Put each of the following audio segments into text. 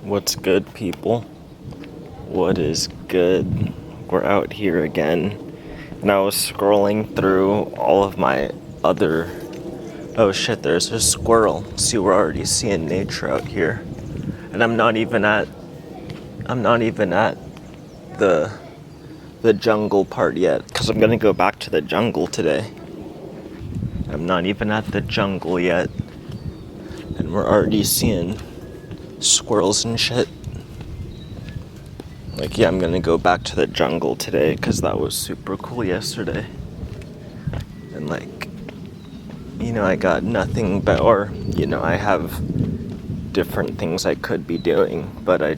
What's good, people? What is good? We're out here again. And I was scrolling through all of my other... Oh shit, there's a squirrel. See, we're already seeing nature out here. And I'm not even at the jungle part yet, because I'm gonna go back to the jungle today. I'm not even at the jungle yet. And we're already seeing squirrels and shit. Like, yeah, I'm gonna go back to the jungle today because that was super cool yesterday. And like, I got nothing but, I have different things I could be doing, but I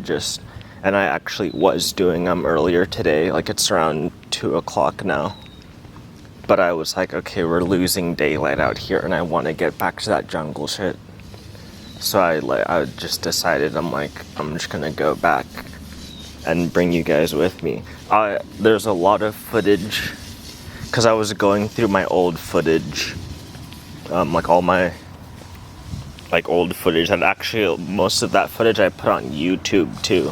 actually was doing them earlier today. Like, it's around 2 o'clock now. But I was like, okay, we're losing daylight out here and I want to get back to that jungle shit. So I just decided, I'm just gonna go back and bring you guys with me. There's a lot of footage, because I was going through my old footage, all my old footage, and actually most of that footage I put on YouTube too.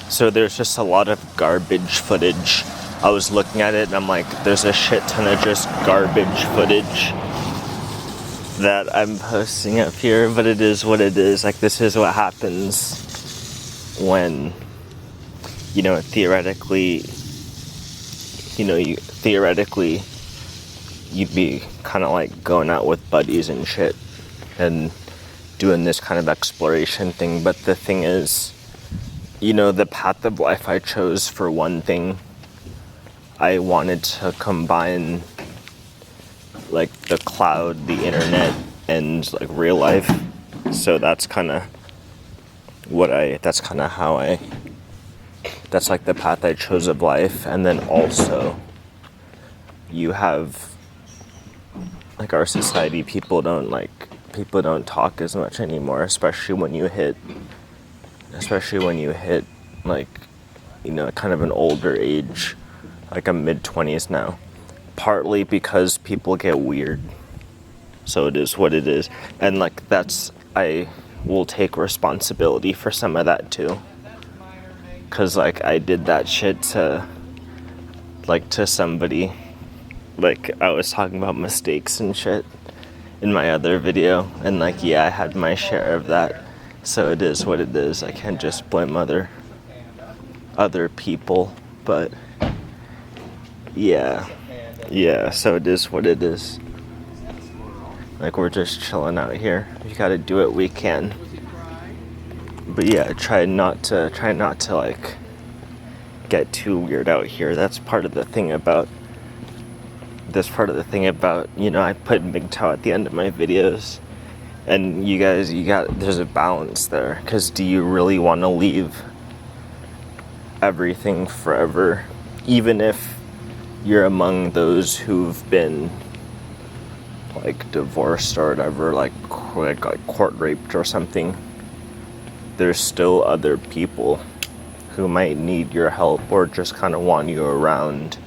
So there's just a lot of garbage footage. I was looking at it and I'm like, there's a shit ton of just garbage footage that I'm posting up here, but it is what it is. Like, this is what happens when, theoretically, you'd be kind of like going out with buddies and shit and doing this kind of exploration thing. But the thing is, the path of life I chose, for one thing, I wanted to combine like the cloud, the internet, and like real life. So that's kind of that's like the path I chose of life. And then also, you have, like, our society, people don't talk as much anymore, especially when you hit like, kind of an older age. Like, I'm mid-20s now. Partly because people get weird. So it is what it is. And like, I will take responsibility for some of that too. Cause like, I did that shit to somebody. Like, I was talking about mistakes and shit in my other video. And like, yeah, I had my share of that. So it is what it is. I can't just blame other people. But yeah, so it is what it is. Like, we're just chilling out here. We gotta do what we can. But yeah, try not to like get too weird out here. That's part of the thing about I put mgtow at the end of my videos. And you guys, there's a balance there. Because do you really want to leave everything forever? Even if you're among those who've been like divorced or whatever, like court raped or something, there's still other people who might need your help or just kind of want you around.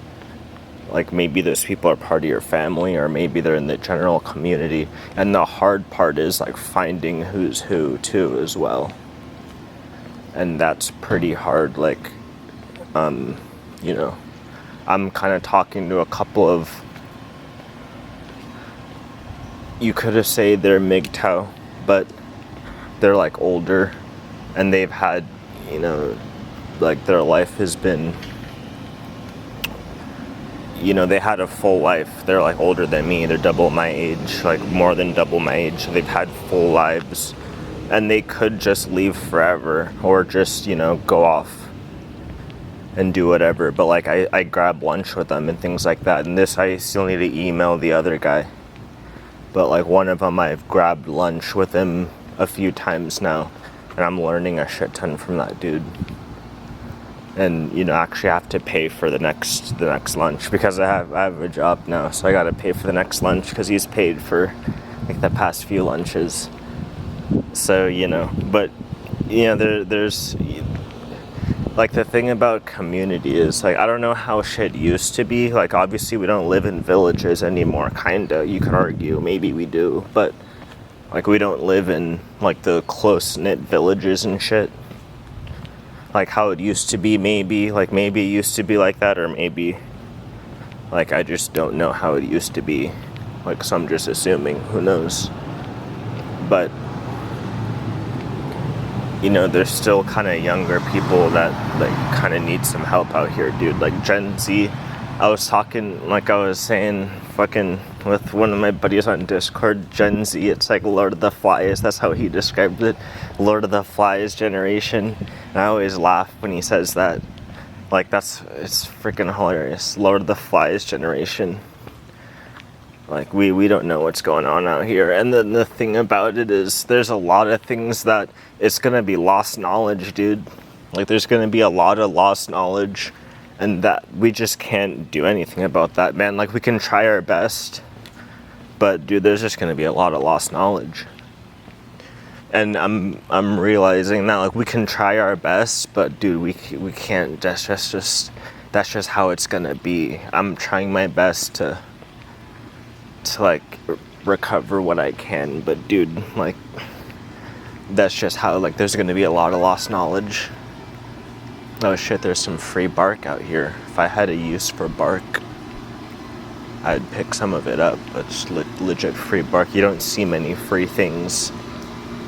Like, maybe those people are part of your family, or maybe they're in the general community. And the hard part is like finding who's who too as well. And that's pretty hard. Like, I'm kind of talking to a couple of, you could have said they're mgtow, but they're like older and they've had, like, their life has been, they had a full life. They're like older than me. They're double my age, like more than double my age. So they've had full lives, and they could just leave forever or just, go off and do whatever. But like, I grab lunch with them and things like that. And this, I still need to email the other guy. But like, one of them, I've grabbed lunch with him a few times now, and I'm learning a shit ton from that dude. And actually I have to pay for the next lunch because I have a job now, so I gotta pay for the next lunch because he's paid for like the past few lunches. So but there's like, the thing about community is, like, I don't know how shit used to be. Like, obviously we don't live in villages anymore, kinda. You could argue maybe we do, but like, we don't live in like the close-knit villages and shit. like how it used to be, maybe it used to be like that, or maybe like I just don't know how it used to be, like, so I'm just assuming, who knows. But you know, there's still kind of younger people that like kind of need some help out here, dude. Like Gen Z. I was talking, like I was saying, fucking with one of my buddies on Discord, Gen Z, it's like Lord of the Flies. That's how he described it. Lord of the Flies generation. And I always laugh when he says that. Like, it's freaking hilarious. Lord of the Flies generation. Like, we don't know what's going on out here. And then the thing about it is, there's a lot of things that it's gonna be lost knowledge, dude. Like, there's gonna be a lot of lost knowledge. And that we just can't do anything about that, man. Like, we can try our best, but dude, there's just gonna be a lot of lost knowledge. And I'm realizing that, like, we can try our best, but dude, we can't. That's just how it's gonna be. I'm trying my best to like recover what I can, but dude, like, that's just how, like, there's gonna be a lot of lost knowledge. Oh shit, there's some free bark out here. If I had a use for bark, I'd pick some of it up, but it's legit free bark. You don't see many free things.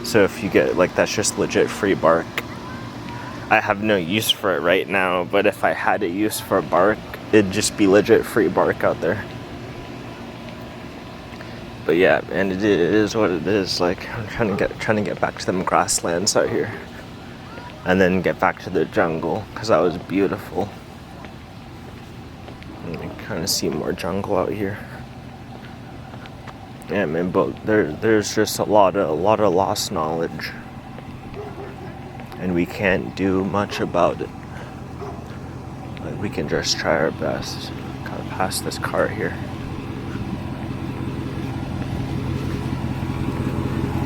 So if you get, like, that's just legit free bark. I have no use for it right now, but if I had a use for bark, it'd just be legit free bark out there. But yeah, and it is what it is. Like, I'm trying to get back to them grasslands out here. And then get back to the jungle, because that was beautiful. And you kind of see more jungle out here. Yeah, man, but there's just a lot of lost knowledge. And we can't do much about it. Like, we can just try our best. Gotta pass this car here.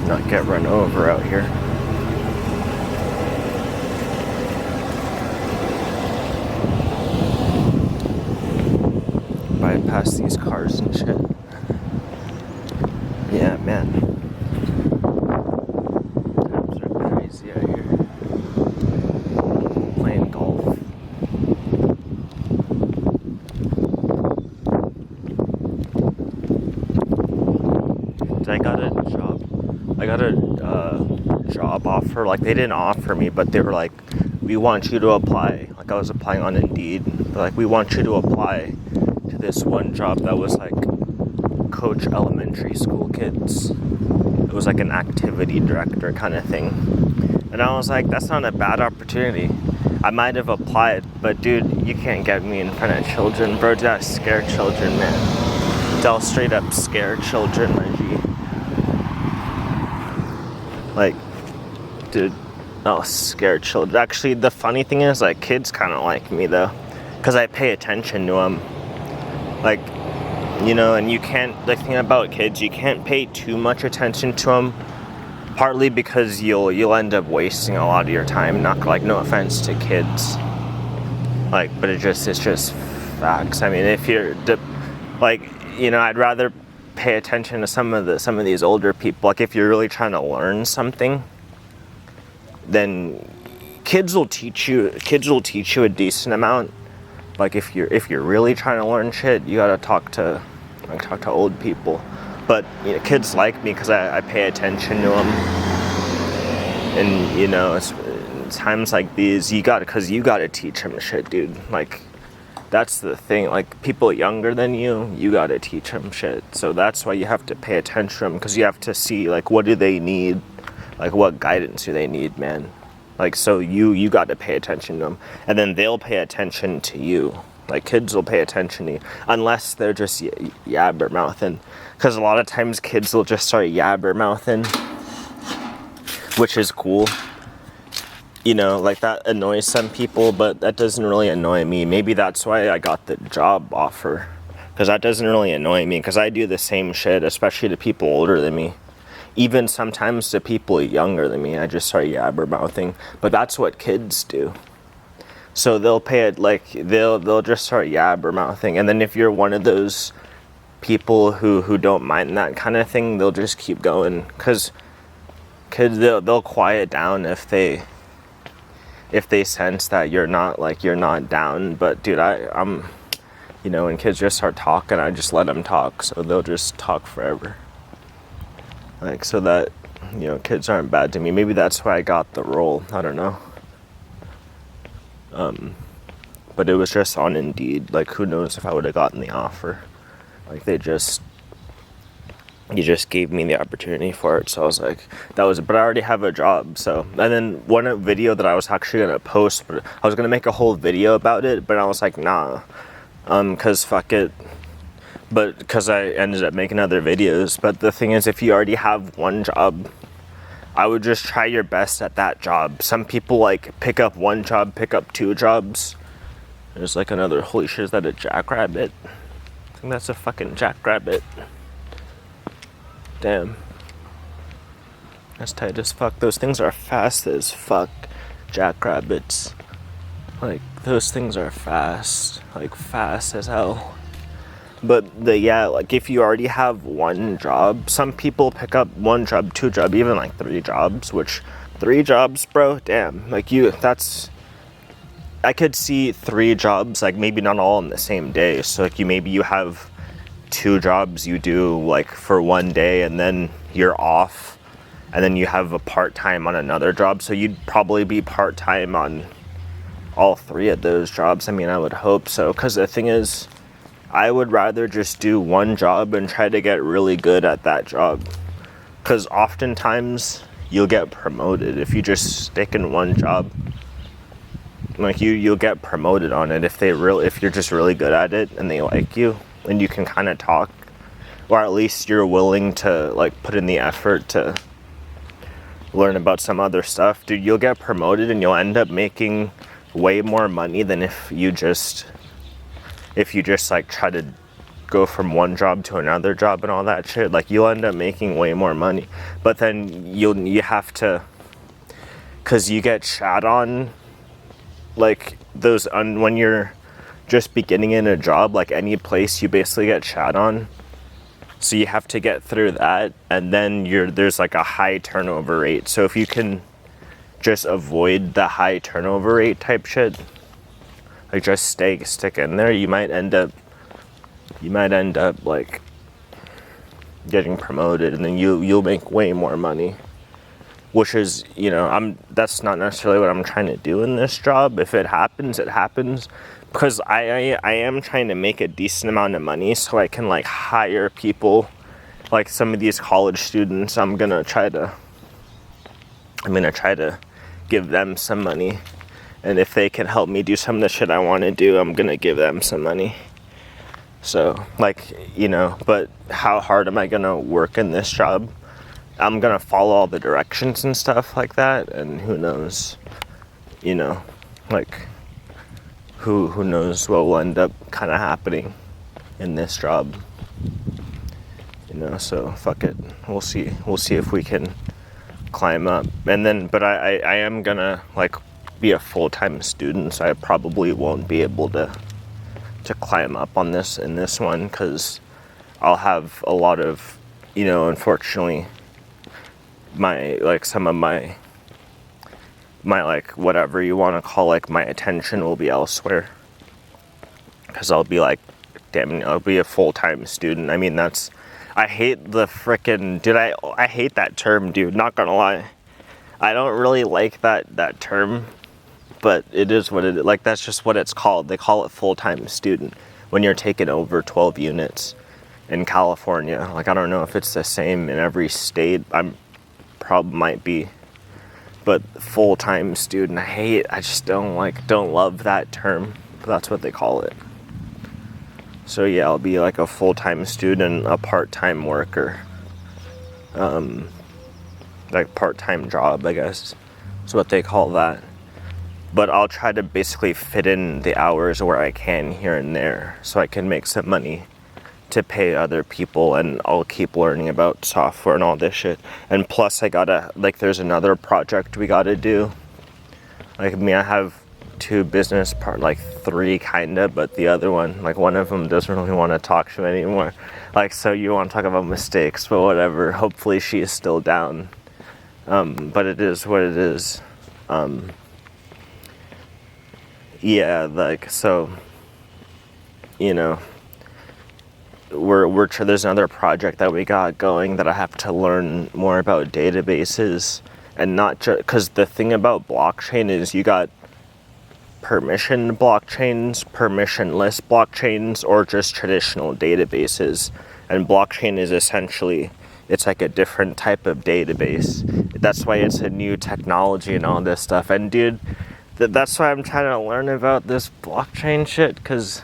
Not get run over out here. Bypass these cars and shit. Yeah, man. Times are crazy out here. Playing golf. I got a job offer. Like, they didn't offer me, but they were like, we want you to apply. Like, I was applying on Indeed. They're like, we want you to apply to this one job that was like coach elementary school kids. It was like an activity director kind of thing. And I was like, that's not a bad opportunity. I might have applied, but dude, you can't get me in front of children, bro. That'll scare children, man. That'll straight up scare children, my G. Like, dude, that'll scare children. Actually, the funny thing is, like, kids kind of like me, though, because I pay attention to them. Like, you know, and you can't, the thing about kids, you can't pay too much attention to them, partly because you'll end up wasting a lot of your time. Not, like, no offense to kids, like, but it's just facts. I mean, if you're, like, you know, I'd rather pay attention to some of these older people. Like, if you're really trying to learn something, then kids will teach you a decent amount. Like, if you're really trying to learn shit, you gotta talk to old people. But, you know, kids like me because I pay attention to them. And, you know, it's times like these, you gotta teach them shit, dude. Like, that's the thing. Like, people younger than you gotta teach them shit. So that's why you have to pay attention to them, because you have to see, like, what do they need? Like, what guidance do they need, man? Like, so you got to pay attention to them, and then they'll pay attention to you. Like, kids will pay attention to you, unless they're just yabber-mouthing. Because a lot of times kids will just start yabber-mouthing, which is cool. You know, like, that annoys some people, but that doesn't really annoy me. Maybe that's why I got the job offer, because that doesn't really annoy me, because I do the same shit, especially to people older than me. Even sometimes to people younger than me, I just start yabber-mouthing. But that's what kids do. So they'll pay it, like, they'll just start yabber-mouthing. And then if you're one of those people who don't mind that kind of thing, they'll just keep going. Because kids, they'll quiet down if they if they sense that you're not down. But dude, I'm when kids just start talking, I just let them talk, so they'll just talk forever. Like, so that kids aren't bad to me. Maybe that's why I got the role. I don't know. But it was just on Indeed. Like, who knows if I would have gotten the offer. Like, you just gave me the opportunity for it. So I was like, but I already have a job. So, and then one video that I was actually going to post, but I was going to make a whole video about it, but I was like, nah, cause fuck it. But because I ended up making other videos. But the thing is, if you already have one job, I would just try your best at that job. Some people like pick up one job, pick up two jobs. There's like another, holy shit, is that a jackrabbit? I think that's a fucking jackrabbit. Damn. That's tight as fuck. Those things are fast as fuck. Jackrabbits. Like, those things are fast. Like, fast as hell. But like, if you already have one job, some people pick up one job, two jobs, even like three jobs, which 3 jobs, bro, damn. Like, I could see 3 jobs, like maybe not all in the same day. So like maybe you have 2 jobs you do like for one day and then you're off and then you have a part-time on another job. So you'd probably be part-time on all 3 of those jobs. I mean, I would hope so. Because the thing is, I would rather just do one job and try to get really good at that job. Because oftentimes you'll get promoted if you just stick in one job. Like, you'll get promoted on it if you're just really good at it and they like you and you can kind of talk, or at least you're willing to like put in the effort to learn about some other stuff. Dude, you'll get promoted and you'll end up making way more money than if you just like try to go from one job to another job and all that shit. Like, you'll end up making way more money, but then you have to, because you get shat on, like when you're just beginning in a job, like any place, you basically get shat on. So you have to get through that, and then there's like a high turnover rate. So if you can just avoid the high turnover rate type shit, like just stick in there, you might end up like getting promoted, and then you'll make way more money. Which is, that's not necessarily what I'm trying to do in this job. If it happens, it happens. Because I am trying to make a decent amount of money so I can like hire people, like some of these college students. I'm gonna try to give them some money. And if they can help me do some of the shit I want to do, I'm gonna give them some money. So like, but how hard am I gonna work in this job? I'm gonna follow all the directions and stuff like that, and who knows, like who knows what will end up kind of happening in this job, so fuck it, we'll see if we can climb up. And then, but I am gonna like be a full-time student, so I probably won't be able to climb up on this in this one, because I'll have a lot of, unfortunately, some of my like whatever you want to call, like my attention will be elsewhere, because I'll be like, damn, I'll be a full-time student. I mean, I hate the frickin', dude, I hate that term, dude, not gonna lie. I don't really like that term, but it is what it is. Like, that's just what it's called. They call it full-time student when you're taking over 12 units in California. Like, I don't know if it's the same in every state. Probably might be, but full-time student, I just don't love that term, but that's what they call it. So yeah, I'll be like a full-time student, a part-time worker, like part-time job, I guess is what they call that. But I'll try to basically fit in the hours where I can here and there, so I can make some money to pay other people, and I'll keep learning about software and all this shit. And plus, there's another project we gotta do. Like, I have 2 business like 3 kinda, but the other one, like one of them doesn't really want to talk to me anymore. Like, so you want to talk about mistakes, but whatever. Hopefully she is still down. But it is what it is. Yeah, like, so, you know, there's another project that we got going that I have to learn more about databases, and not just, because the thing about blockchain is you got permissioned blockchains, permissionless blockchains, or just traditional databases. And blockchain is essentially, it's like a different type of database. That's why it's a new technology and all this stuff. And dude, that's why I'm trying to learn about this blockchain shit, because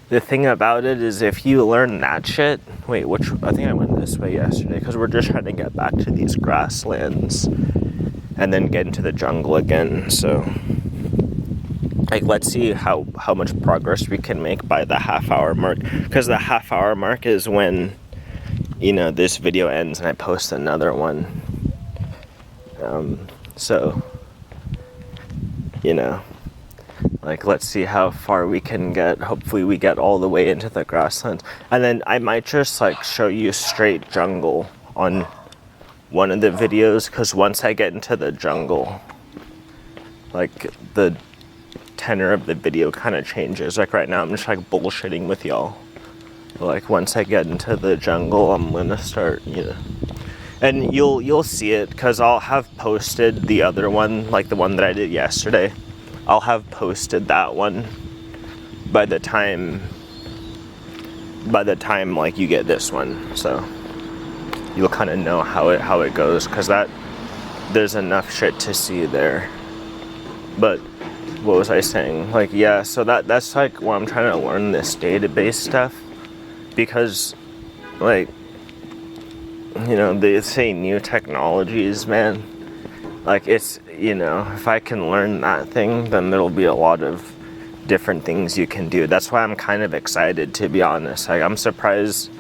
the thing about it is if you learn that shit, wait, I think I went this way yesterday, because we're just trying to get back to these grasslands and then get into the jungle again. So like, let's see how much progress we can make by the half-hour mark, because the half-hour mark is when, you know, this video ends and I post another one. So, you know, like, let's see how far we can get. Hopefully we get all the way into the grasslands, and then I might just like show you straight jungle on one of the videos, because once I get into the jungle, like, the tenor of the video kind of changes. Like, right now I'm just like bullshitting with y'all. Like, once I get into the jungle, I'm gonna start, you know, and you'll see it, because I'll have posted the other one, like the one that I did yesterday. I'll have posted that one by the time like you get this one, so you'll kind of know how it goes, because there's enough shit to see there. But what was I saying? Like, yeah, so that's like why I'm trying to learn this database stuff, because, like, you know, they say new technologies, man. Like, it's, you know, if I can learn that thing, then there'll be a lot of different things you can do. That's why I'm kind of excited, to be honest. Like, I'm surprised,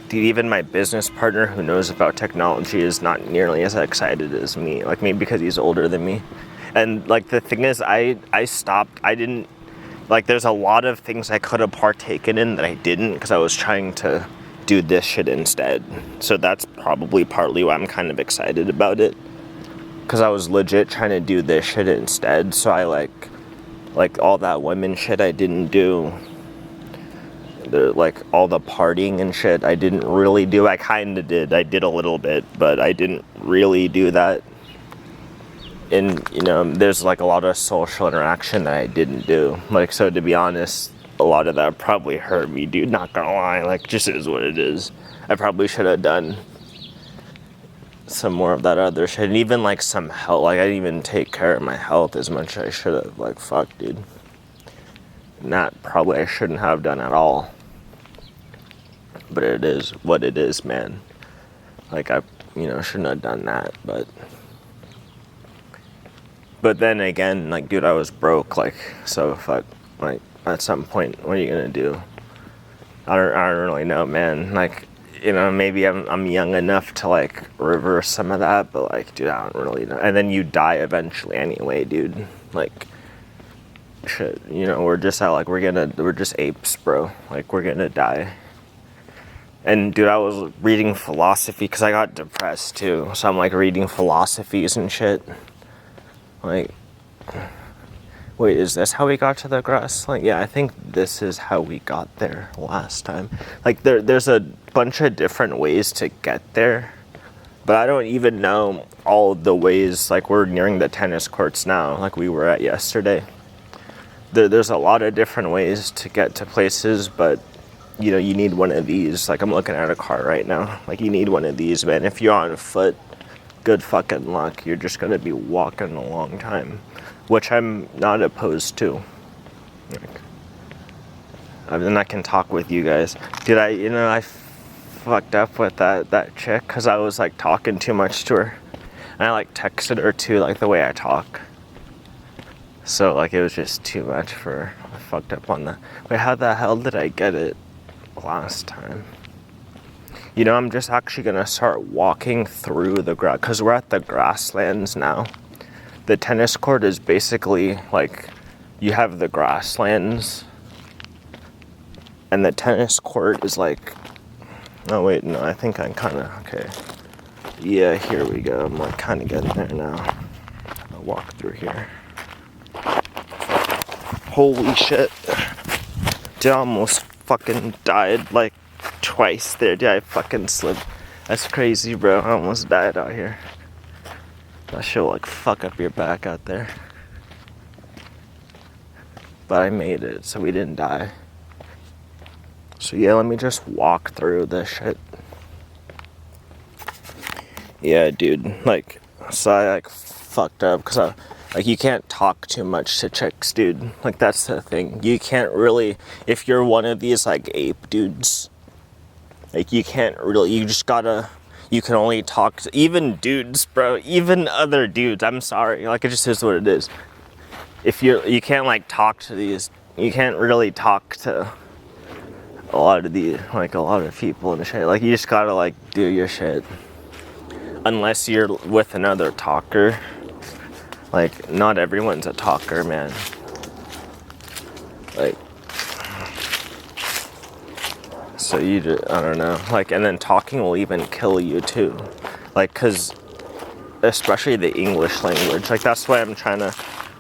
dude, even my business partner who knows about technology is not nearly as excited as me. Like, maybe because he's older than me. And, like, the thing is, I stopped. I didn't, like, there's a lot of things I could have partaken in that I didn't, because I was trying to do this shit instead. So that's probably partly why I'm kind of excited about it, because I was legit trying to do this shit instead. So I like all that women shit I didn't do. Like, all the partying and shit I didn't really do. I kind of did. I did a little bit, but I didn't really do that. And, you know, there's like a lot of social interaction that I didn't do. Like, so to be honest, a lot of that probably hurt me, dude. Not gonna lie. Like, just is what it is. I probably should have done some more of that other shit. And even like some health. Like, I didn't even take care of my health as much as I should have. Like, fuck, dude. And that probably I shouldn't have done at all. But it is what it is, man. Like, I, you know, shouldn't have done that, But then again, like, dude, I was broke, like, so fuck, like, at some point, what are you gonna do? I don't really know, man. Like, you know, maybe I'm young enough to, like, reverse some of that, but, like, dude, I don't really know. And then you die eventually anyway, dude. Like, shit, you know, we're just we're just apes, bro. Like, we're gonna die. And, dude, I was reading philosophy, because I got depressed, too. So I'm, like, reading philosophies and shit. Like, wait, is this how we got to the grass? Like, yeah, I think this is how we got there last time. Like, there's a bunch of different ways to get there, but I don't even know all the ways. Like, we're nearing the tennis courts now, like we were at yesterday. There's a lot of different ways to get to places, but, you know, you need one of these. Like, I'm looking at a car right now. Like, you need one of these, man. If you're on foot, good fucking luck. You're just gonna be walking a long time, which I'm not opposed to. Like, then I can talk with you guys. Dude, I fucked up with that chick, because I was like talking too much to her, and I like texted her too, like the way I talk. So like, it was just too much for her. I fucked up on that. Wait, how the hell did I get it last time? You know, I'm just actually gonna start walking through the grass, because we're at the grasslands now. The tennis court is basically like, you have the grasslands, and the tennis court is like, oh wait, no, I think I'm kind of, okay. Yeah, here we go. I'm like kind of getting there now. I'll walk through here. Holy shit. Dude, I almost fucking died like twice there. Dude, I fucking slipped. That's crazy, bro. I almost died out here. That shit will like fuck up your back out there. But I made it, so we didn't die. So yeah, let me just walk through this shit. Yeah, dude, like, so I like fucked up because like you can't talk too much to chicks, dude. Like that's the thing. You can't really, if you're one of these like ape dudes, like you can't really, you just gotta, you can only talk to, even dudes, bro, even other dudes, I'm sorry, like it just is what it is. If you can't like talk to these, you can't really talk to a lot of people and shit. Like you just gotta like do your shit. Unless you're with another talker. Like not everyone's a talker, man. Like, so you just, I don't know. Like, and then talking will even kill you too. Like, cause especially the English language. Like that's why I'm trying to,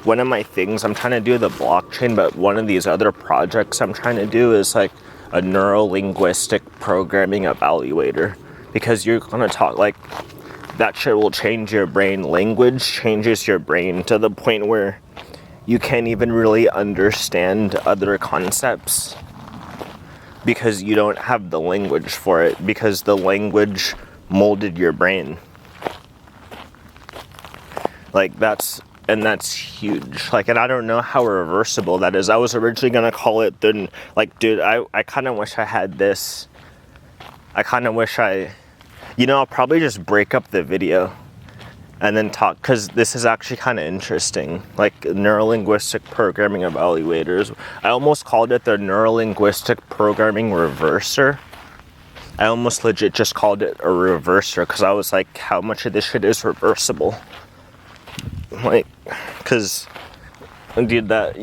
one of my things, I'm trying to do the blockchain, but one of these other projects I'm trying to do is like a neurolinguistic programming evaluator. Because you're gonna talk, like, that shit will change your brain. Language changes your brain to the point where you can't even really understand other concepts because you don't have the language for it, because the language molded your brain. Like that's huge. Like, and I don't know how reversible that is. I was originally gonna call it the, like, dude, I kind of wish I had this. I kind of wish I'll probably just break up the video and then talk, because this is actually kind of interesting. Like neurolinguistic programming evaluators. I almost called it the neurolinguistic programming reverser. I almost legit just called it a reverser because I was like, how much of this shit is reversible? Like, because, dude, that,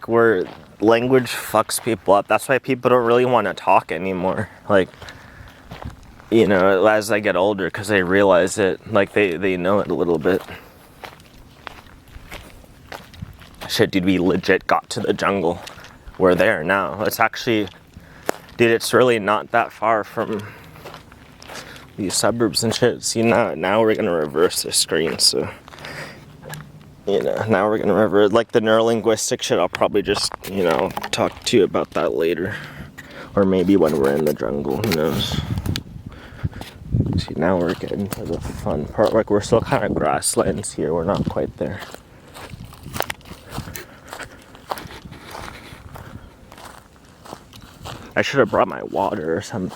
where language fucks people up. That's why people don't really want to talk anymore. Like, as I get older, because they realize it, like, they know it a little bit. Shit, dude, we legit got to the jungle. We're there now. It's actually, dude, it's really not that far from these suburbs and shit. See, now we're gonna reverse the screen, so, now we're gonna reverse, like, the neurolinguistic shit, I'll probably just, talk to you about that later. Or maybe when we're in the jungle, who knows. See, now we're getting to the fun part. Like, we're still kind of grasslands here. We're not quite there. I should have brought my water or some.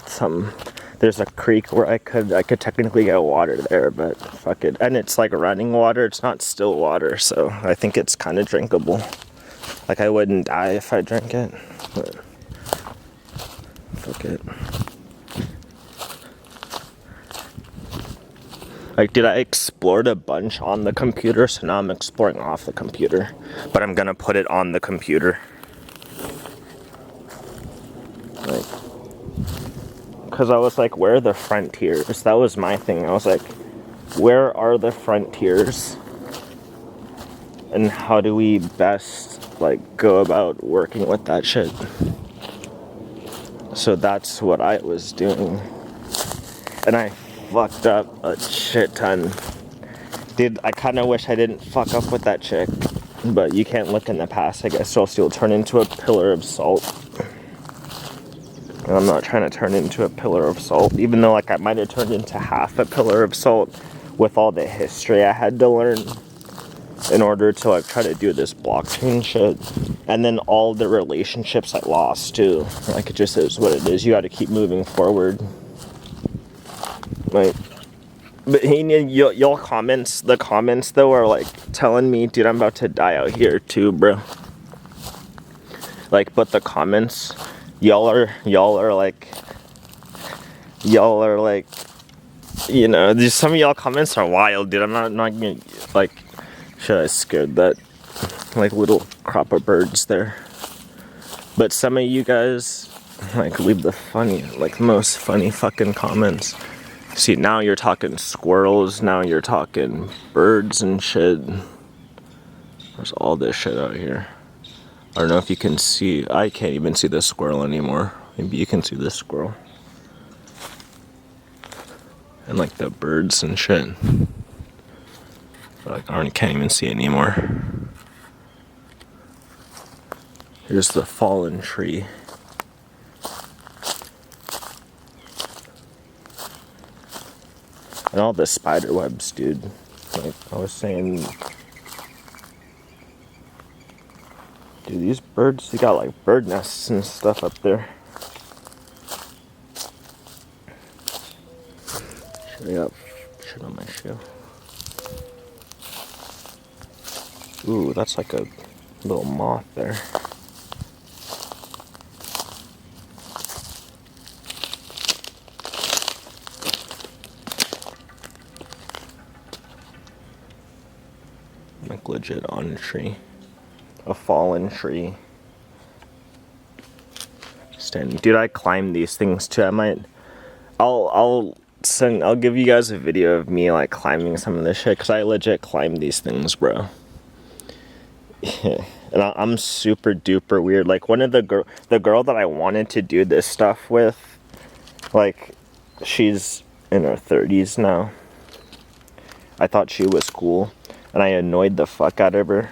There's a creek where I could technically get water there, but fuck it. And it's like running water. It's not still water, so I think it's kind of drinkable. Like, I wouldn't die if I drank it, but fuck it. Like, dude, I explored a bunch on the computer, so now I'm exploring off the computer. But I'm gonna put it on the computer. Like, because I was like, where are the frontiers? That was my thing. I was like, where are the frontiers? And how do we best, like, go about working with that shit? So that's what I was doing. And I fucked up a shit ton. Dude, I kind of wish I didn't fuck up with that chick. But you can't look in the past, I guess, or else you'll turn into a pillar of salt. And I'm not trying to turn into a pillar of salt, even though, like, I might have turned into half a pillar of salt with all the history I had to learn in order to, like, try to do this blockchain shit. And then all the relationships I lost, too. Like, it just is what it is. You gotta keep moving forward. Like, but y'all comments, the comments though are like telling me, dude, I'm about to die out here too, bro. Like, but the comments, y'all are like, some of y'all comments are wild, dude. I'm not gonna, like, shit, I scared that, like, little crop of birds there. But some of you guys, like, leave the funny, like, most funny fucking comments. See, now you're talking squirrels, now you're talking birds and shit. There's all this shit out here. I don't know if you can see. I can't even see this squirrel anymore. Maybe you can see this squirrel. And like the birds and shit. But I can't even see anymore. Here's the fallen tree. And all the spider webs, dude. Like I was saying, dude, these birds, they got like bird nests and stuff up there. Shit, I got shit on my shoe. Ooh, that's like a little moth there. Like legit on a tree. A fallen tree. Standing. Dude, I climbed these things too. I'll give you guys a video of me like climbing some of this shit, cause I legit climbed these things, bro. And I'm super duper weird. Like one of the girl that I wanted to do this stuff with, like she's in her 30s now. I thought she was cool, and I annoyed the fuck out of her.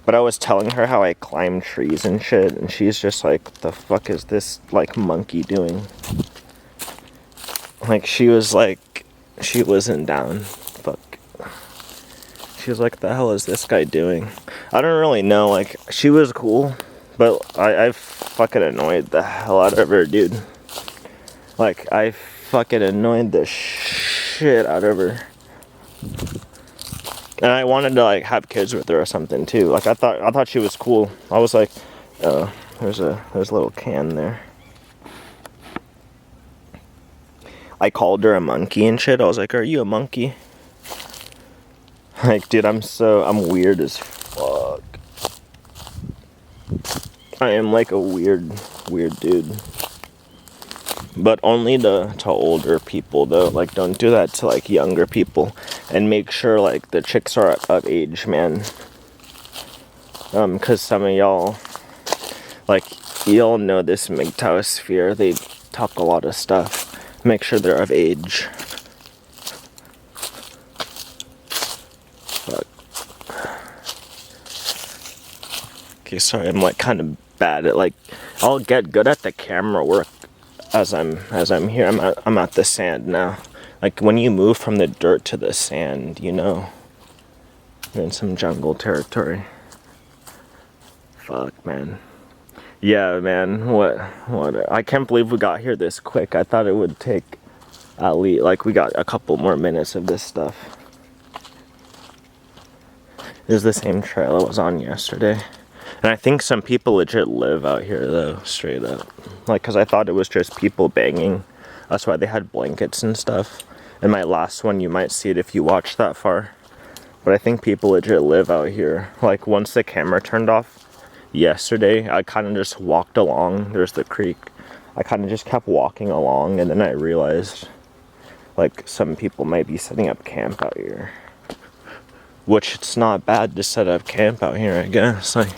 But I was telling her how I climb trees and shit, and she's just like, what the fuck is this like monkey doing? Like she wasn't down. Fuck. She was like, the hell is this guy doing? I don't really know, like she was cool, but I fucking annoyed the hell out of her, dude. Like I fucking annoyed the shit out of her. And I wanted to like have kids with her or something too. Like I thought she was cool. I was like, oh, there's a little can there. I called her a monkey and shit. I was like, are you a monkey? Like, dude, I'm weird as fuck. I am like a weird dude. But only to older people though. Like don't do that to like younger people. And make sure like the chicks are of age, man. Cause some of y'all, like y'all know this mgtow sphere, they talk a lot of stuff. Make sure they're of age. Fuck. Okay, sorry, I'm like kind of bad at like, I'll get good at the camera work as I'm here. I'm at the sand now. Like when you move from the dirt to the sand, you know, you're in some jungle territory. Fuck, man. Yeah, man. What? I can't believe we got here this quick. I thought it would take at least, like, we got a couple more minutes of this stuff. This is the same trail I was on yesterday. And I think some people legit live out here, though, straight up. Like, because I thought it was just people banging. That's why they had blankets and stuff. And my last one, you might see it if you watch that far. But I think people legit live out here. Like, once the camera turned off yesterday, I kind of just walked along. There's the creek. I kind of just kept walking along, and then I realized, like, some people might be setting up camp out here. Which, it's not bad to set up camp out here, I guess. Like,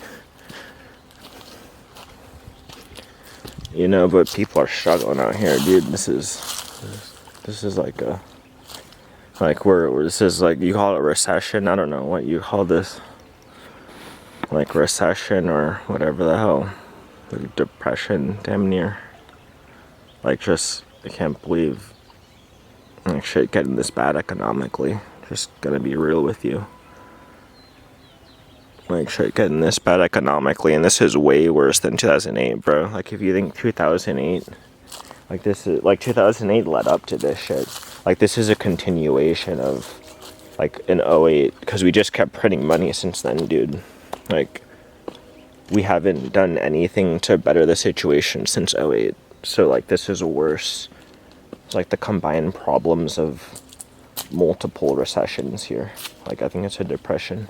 you know, but people are struggling out here, dude. This is like a, like where this is like, you call it recession. I don't know what you call this, like recession or whatever the hell, like depression, damn near. Like, just I can't believe like shit getting this bad economically. Just gonna be real with you. Like shit getting this bad economically, and this is way worse than 2008, bro. Like if you think 2008, like this is like 2008 led up to this shit. Like this is a continuation of like in 08, because we just kept printing money since then, dude. Like we haven't done anything to better the situation since 08. So like this is worse. It's like the combined problems of multiple recessions here. Like I think it's a depression.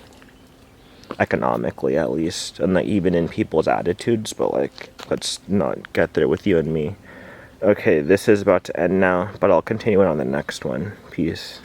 Economically, at least, and like even in people's attitudes, but like let's not get there with you and me. Okay, this is about to end now, but I'll continue it on the next one. Peace.